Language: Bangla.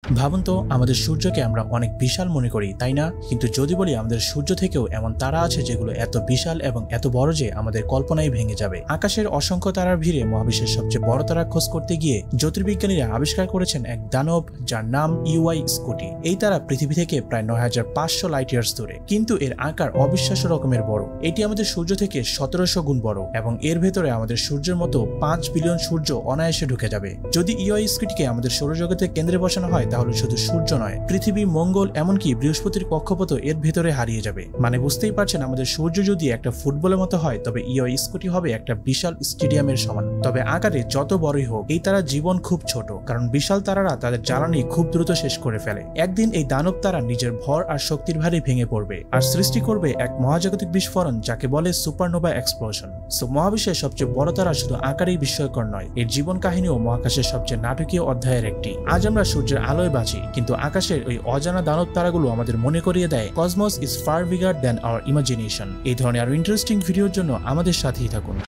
ভাবুন তো আমাদের সূর্যকে আমরা অনেক বিশাল মনে করি, তাই না? কিন্তু যদি বলি আমাদের সূর্য থেকেও এমন তারা আছে যেগুলো এত বিশাল এবং এত বড় যে আমাদের কল্পনাই ভেঙে যাবে। আকাশের অসংখ্য তারার ভিড়ে মহাবিশ্বের সবচেয়ে বড় তারা খোঁজ করতে গিয়ে জ্যোতির্বিজ্ঞানীরা আবিষ্কার করেছেন এক দানব যার নাম ইউআই স্কুটি। এই তারা পৃথিবী থেকে প্রায় ৯৫০০ লাইট ইয়ার্স দূরে, কিন্তু এর আকার অবিশ্বাস্য রকমের বড়। এটি আমাদের সূর্য থেকে ১৭০০ গুণ বড় এবং এর ভেতরে আমাদের সূর্যের মতো ৫ বিলিয়ন সূর্য অনায়াসে ঢুকে যাবে। যদি ইউআই স্কুটিকে আমাদের সৌরজগতের কেন্দ্রে বসানো হয় তাহলে শুধু সূর্য নয়, পৃথিবী, মঙ্গল, এমনকি বৃহস্পতির কক্ষপথ এর ভেতরে হারিয়ে যাবে। মানে বুঝতেই পারছেন, আমাদের সূর্য যদি একটা ফুটবলের মতো হয় তবে ইউআই স্কুটি হবে একটা বিশাল স্টেডিয়ামের সমান। তবে আকারে যত বড়ই হোক, এই তারার জীবন খুব ছোট, কারণ বিশাল তারারা তাদের জ্বালানি খুব দ্রুত শেষ করে ফেলে। একদিন এই দানব তারা নিজের ভর আর শক্তির ভারে ভেঙে পড়বে আর সৃষ্টি করবে এক মহাজাগতিক বিস্ফোরণ, যাকে বলে সুপারনোভা এক্সপ্লোশন। সো মহাবিশ্বের সবচেয়ে বড় তারা শুধু আকারেই বিস্ময়কর নয়, এর জীবন কাহিনীও মহাকাশের সবচেয়ে নাটকীয় অধ্যায়ের একটি। আজ আমরা সূর্যের আলোয় বাঁচি, কিন্তু আকাশের ওই অজানা দানব তারাগুলো আমাদের মনে করিয়ে দেয় cosmos is far bigger than our imagination. এই ধরনের আরো ইন্টারেস্টিং ভিডিওর জন্য আমাদের সাথেই থাকুন।